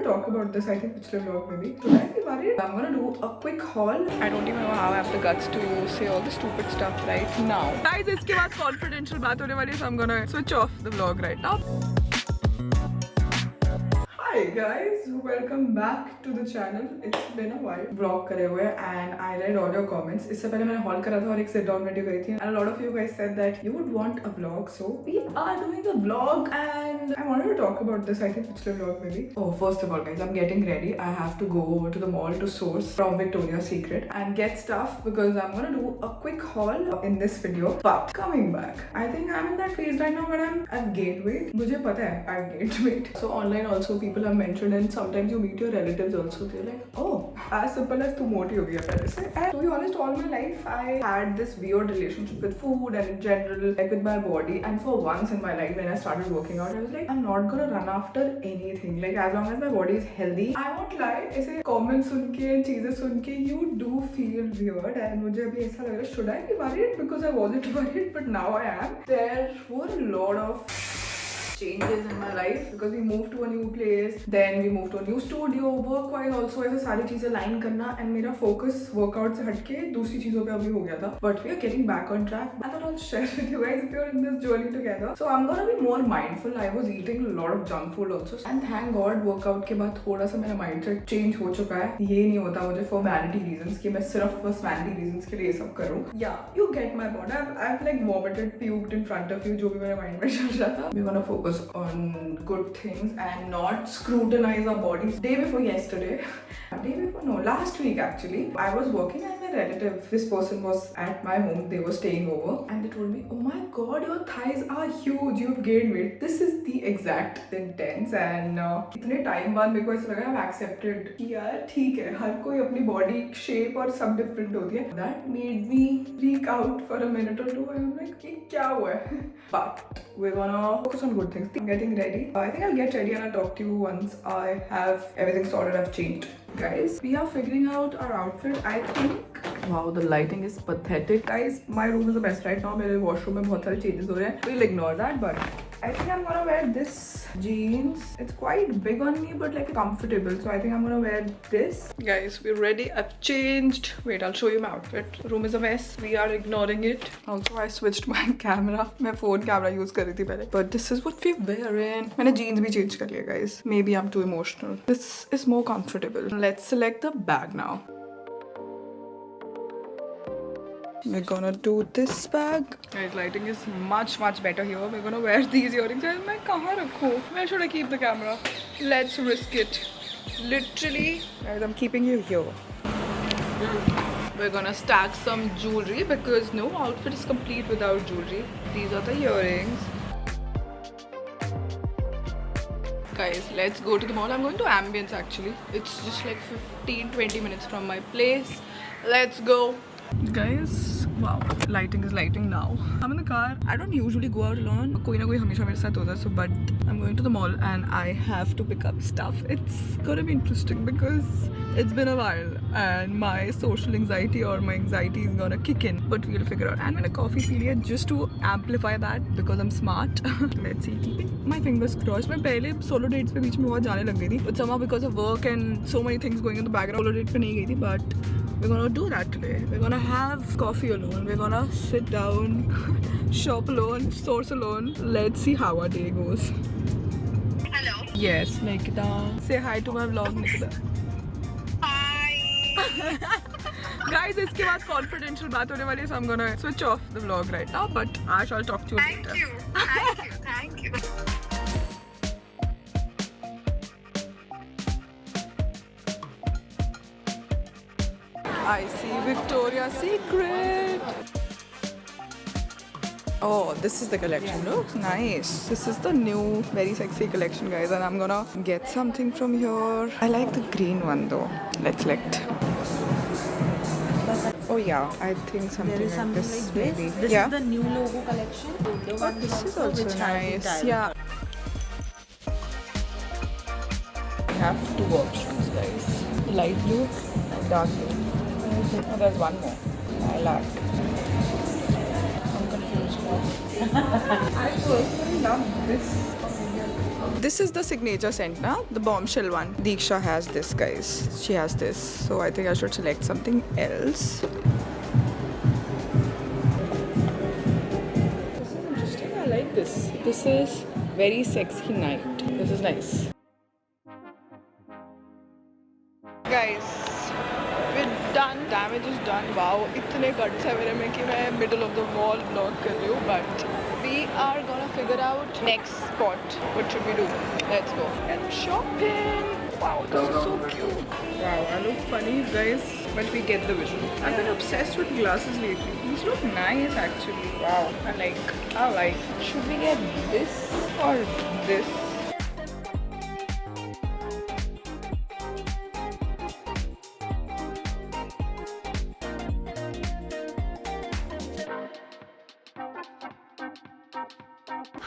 talk about this, I think, पिछले vlog में भी. Today I'm worried. I'm gonna do a quick haul. I don't even know how I have the guts to say all the stupid stuff right now. Guys, इसके बाद confidential बात होने वाली है, so I'm gonna switch off the vlog right now. Hi guys, welcome back to the channel. It's been a while. Vlog करे हुए and I read all your comments. इससे पहले मैंने haul करा था और एक sit down video करी थी and a lot of you guys said that you would want a vlog, so we are doing a vlog and I wanted to talk about this, I think, पिछले vlog में भी. Oh, first of all guys, I'm getting ready. I have to go over to the mall to source from Victoria's Secret and get stuff because I'm gonna do a quick haul in this video. But coming back, I think I'm in that phase right now where I've gained weight. मुझे पता है I've gained weight. So online also people have mentioned and sometimes you meet your relatives also, they're like, oh, as simple as तू मोटी हो गई है पहले से. And to be honest, all my life I had this weird relationship with food and in general, like with my body. And for once in my life when I started working out, I was like, I'm not gonna run after anything. Like as long as my body is healthy, I won't lie. ऐसे comments सुन के चीजें सुन के you do feel weird and मुझे अभी ऐसा लग रहा है, should I be worried? Because I wasn't worried, but now I am. There were a lot of changes in my life because we moved to a new place, then we moved to a new studio, work wise also ऐसे सारी चीजें line करना and मेरा focus workout से हटके दूसरी चीजों पे अभी हो गया था. But we are getting back on track. I thought I'll share with you guys if you're in this journey together. So I'm gonna be more mindful. I was eating a lot of junk food also and thank God workout के बाद थोड़ा सा मेरा mindset change हो चुका है. ये नहीं होता मुझे for vanity reasons कि मैं सिर्फ बस vanity reasons के लिए ये सब करूँ. Yeah, you get my point. I've like vomited, puked in front of you जो भी मेरे mind में चल रहा था. We wanna focus on good things and not scrutinize our bodies. Day before yesterday, last week actually, I was working and my relative, this person was at my home, they were staying over and they told me, oh my god, your thighs are huge, you've gained weight. This is the exact sentence and इतने time बाद मेरे को ऐसा लगा I've accepted कि यार ठीक है, हर कोई अपनी body shape और सब different होती है. That made me freak out for a minute or two and I'm like, ये क्या हुआ है? But we're gonna focus on good things. I'm getting ready. I think I'll get ready and I'll talk to you once I have everything sorted. I've changed. Guys, we are figuring out our outfit. I think, wow, the lighting is pathetic. Guys, my room is the best right now. मेरे washroom में बहुत सारे changes हो रहे हैं. We'll ignore that, but I think I'm gonna wear this jeans. It's quite big on me, but like comfortable. So I think I'm gonna wear this. Guys, we're ready. I've changed. Wait, I'll show you my outfit. The room is a mess. We are ignoring it. Also, I switched my camera. मैं phone camera use कर रही थी पहले. But this is what we're wearing. मैंने jeans भी change कर लिया, guys. Maybe I'm too emotional. This is more comfortable. Let's select the bag now. We're gonna do this bag. Guys, lighting is much better here. We're gonna wear these earrings. Guys, मैं कहाँ रखूँ? Where should I keep the camera? Let's risk it. Literally, guys, I'm keeping you here. We're gonna stack some jewelry because no outfit is complete without jewelry. These are the earrings. Guys, let's go to the mall. I'm going to Ambience actually. It's just like 15-20 minutes from my place. Let's go. Guys, wow, lighting is lighting now. I'm in the car. I don't usually go out alone. कोई ना कोई हमेशा मेरे साथ होता है. So, but I'm going to the mall and I have to pick up stuff. It's gonna be interesting because it's been a while and my social anxiety or my anxiety is gonna kick in. But we'll figure out. And मैंने coffee P लिया just to amplify that because I'm smart. Let's see. Keeping my fingers crossed. मैं पहले solo dates पे बीच में बहुत जाने लग गई थी. But somehow because of work and so many things going in the background, solo date पे नहीं गई थी. But we're gonna do that today. We're gonna have coffee alone. We're gonna sit down, shop alone, source alone. Let's see how our day goes. Hello. Yes, Nikita. Say hi to my vlog, Nikita. Hi. Guys, इसके बाद confidential बात होने वाली है, so I'm gonna switch off the vlog right now. But I shall talk to you later. Thank you. I see Victoria's Secret. Oh, this is the collection. Looks nice. This is the new, very sexy collection, guys. And I'm gonna get something from here. I like the green one though. Let's select. Oh yeah, I think something There is like something this. like this. Maybe. This Yeah. is the new logo collection. Older Oh, one this is also, also which has nice. the tile. Yeah. We have two options, guys. Light blue and dark blue. Oh, there's one more. Lilac. I'm confused now. I personally love this. This is the signature scent now, the bombshell one. Diksha has this, guys. She has this. So I think I should select something else. This is interesting. I like this. This is very sexy night. This is nice. Guys, we're done. Damage is done. Wow, इतने guts है मेरे में कि मैं middle of the wall block कर रही हूँ. But we are gonna figure out next spot. What should we do? Let's go and shopping. Wow, this is so cute. Wow, I look funny, guys, but we get the visual. I've been obsessed with glasses lately. These look nice, actually. Wow, I like. Should we get this or this?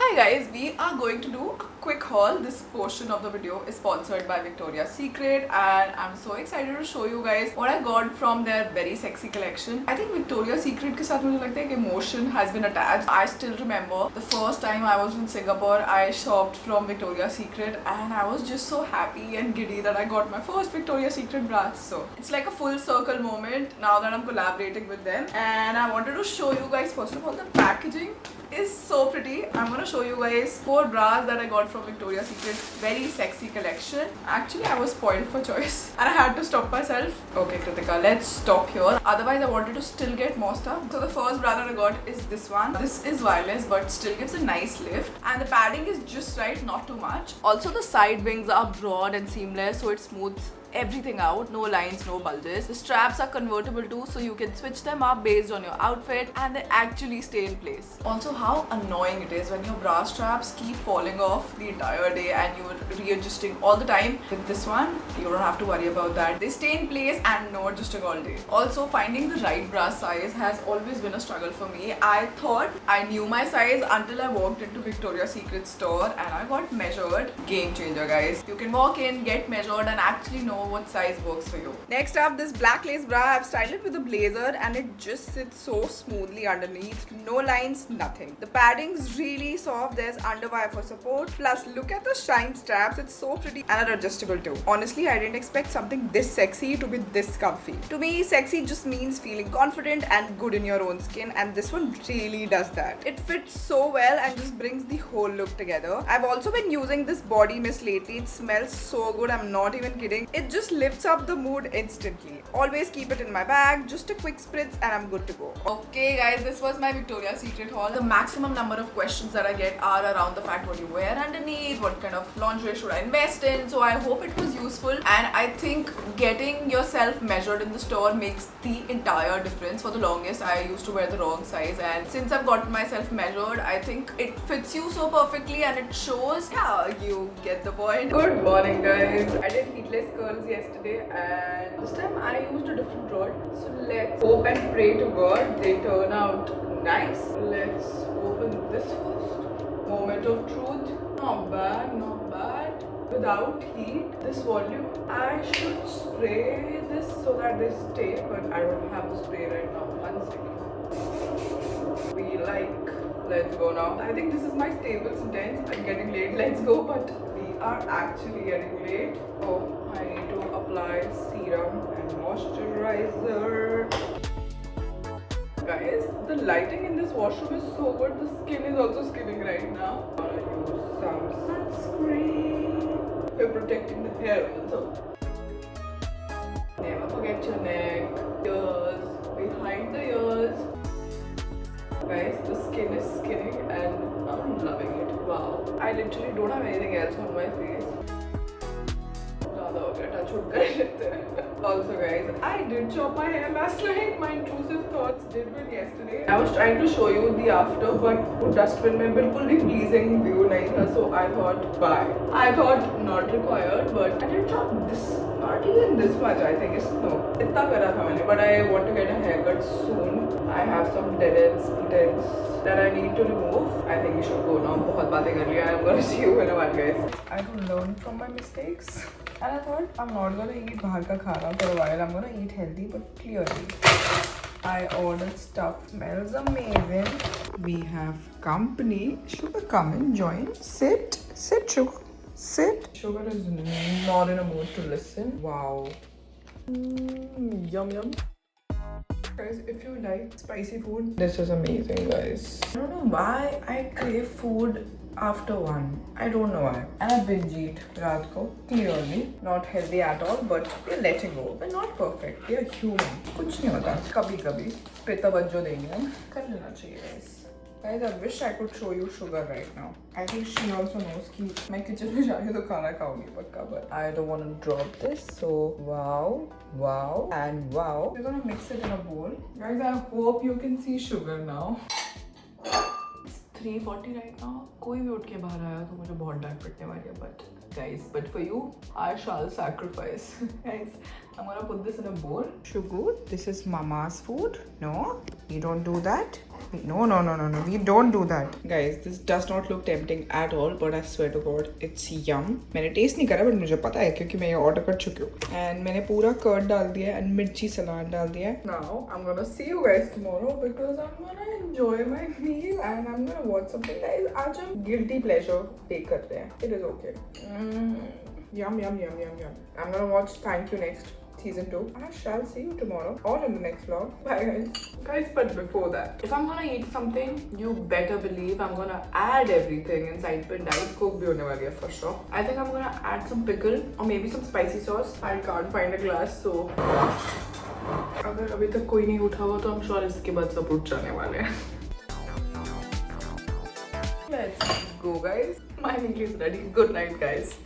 Hi guys, we are going to do a quick haul. This portion of the video is sponsored by Victoria's Secret and I'm so excited to show you guys what I got from their very sexy collection. I think Victoria's Secret के साथ मुझे लगता है कि emotion has been attached. I still remember the first time I was in Singapore, I shopped from Victoria's Secret and I was just so happy and giddy that I got my first Victoria's Secret bra. So it's like a full circle moment now that I'm collaborating with them, and I wanted to show you guys first of all the packaging is so pretty. I'm gonna show you guys 4 bras that I got from Victoria's Secret very sexy collection. Actually, I was spoiled for choice and I had to stop myself. Okay, Kritika, let's stop here. Otherwise, I wanted to still get more stuff. So the first bra that I got is this one. This is wireless but still gives a nice lift, and the padding is just right, not too much. Also, the side wings are broad and seamless, so it smooths everything out. No lines, no bulges. The straps are convertible too, so you can switch them up based on your outfit and they actually stay in place. Also, how annoying it is when your bra straps keep falling off the entire day and you're readjusting all the time. With this one, you don't have to worry about that. They stay in place and no adjusting all day. Also, finding the right bra size has always been a struggle for me. I thought I knew my size until I walked into Victoria's Secret store and I got measured. Game changer, guys. You can walk in, get measured and actually know what size works for you. Next up, this black lace bra. I've styled it with a blazer and it just sits so smoothly underneath. No lines, nothing. The padding's really soft. There's underwire for support. Plus, look at the shine straps. It's so pretty and adjustable too. Honestly, I didn't expect something this sexy to be this comfy. To me, sexy just means feeling confident and good in your own skin, and this one really does that. It fits so well and just brings the whole look together. I've also been using this body mist lately. It smells so good. I'm not even kidding. It just lifts up the mood instantly. Always keep it in my bag, just a quick spritz and I'm good to go. Okay guys, this was my Victoria's Secret haul. The maximum number of questions that I get are around the fact what you wear underneath, what kind of lingerie should I invest in. So I hope it was useful, and I think getting yourself measured in the store makes the entire difference. For the longest I used to wear the wrong size, and since I've gotten myself measured, I think it fits you so perfectly and it shows. Yeah, you get the point. Good morning guys. I did Heatless curls yesterday and this time I used a different rod. So let's hope and pray to God they turn out nice. Let's open this first. Moment of truth. Not bad, not bad. Without heat, this volume. I should spray this so that they stay, but I don't have the spray right now. 1 second. We like. Let's go now. I think this is my stable sentence. I'm getting late. Let's go, but we are actually getting late. Oh, I need to apply serum and moisturizer. Guys, the lighting in this washroom is so good. The skin is also skimming right now. I'm gonna use some sunscreen. We're protecting the hair also. Never forget your neck, ears, behind the ears. Guys, the skin is skinning and I'm loving it. Wow. I literally don't have anything else on my face. Also guys, I did chop my hair last night. My intrusive thoughts did win yesterday. I was trying to show you the after, but dustbin mein bilkul bhi pleasing view nahi tha, so I thought bye. I thought not required, but I did chop this, not even this much. I think it's no itna kara tha maine, but I want to get a haircut soon. I have some dead ends that I need to remove. I think we should go now. Bahut baatein kar liya. I'm gonna see you in a while guys. I have to learn from my mistakes. And I thought I'm not gonna eat bahar ka khana for a while. I'm gonna eat healthy, but clearly I ordered stuff. Smells amazing. We have company. Sugar, come and join. Sit, Sugar. Sit. Sugar is not in a mood to listen. Wow. Yum yum. Guys, if you like spicy food, this is amazing, guys. I don't know why I crave food after 1. I don't know why. And I binge eat raat ko. Clearly not healthy at all, but we're letting go. We're not perfect. We are human. कुछ नहीं होता. कभी-कभी पे तवज्जो देंगे हम. कर लेना चाहिए, guys. Guys, I wish I could show you sugar right now. I think she also knows कि मैं kitchen में जाके तो खाना खाऊंगी पक्का, but I don't want to drop this. So wow, wow, and wow. We're gonna mix it in a bowl. Guys, I hope you can see sugar now. It's 3:40 right now. कोई भी उठ के बाहर आया तो मुझे बहुत डांट पिटने वाली है, but for you, I shall sacrifice. Guys, I'm gonna put this in a bowl. Sugar, this is mama's food. No, you don't do that. No, we don't do that. Guys, this does not look tempting at all, but I swear to God, it's yum. मैंने test नहीं करा, but मुझे पता है क्योंकि मैं ये order कर चुकी हूँ. And मैंने पूरा कर्ड डाल दिया है and मिर्ची सलाद डाल दिया है. Now, I'm gonna see you guys tomorrow because I'm gonna enjoy my meal and I'm gonna watch something. Guys, आज हम guilty pleasure take करते हैं. It is okay. Yum. I'm gonna watch Thank You Next. Season 2. I shall see you tomorrow or in the next vlog. Bye guys. But before that, if I'm gonna eat something, you better believe I'm gonna add everything inside. But Diet Coke bhi hone wali hai for sure. I think I'm gonna add some pickle or maybe some spicy sauce. I can't find a glass, so अगर अभी तक कोई नहीं उठा हुआ तो I'm sure इसके बाद सब उठ जाने वाले हैं. Let's go, guys. My meal is ready. Good night, guys.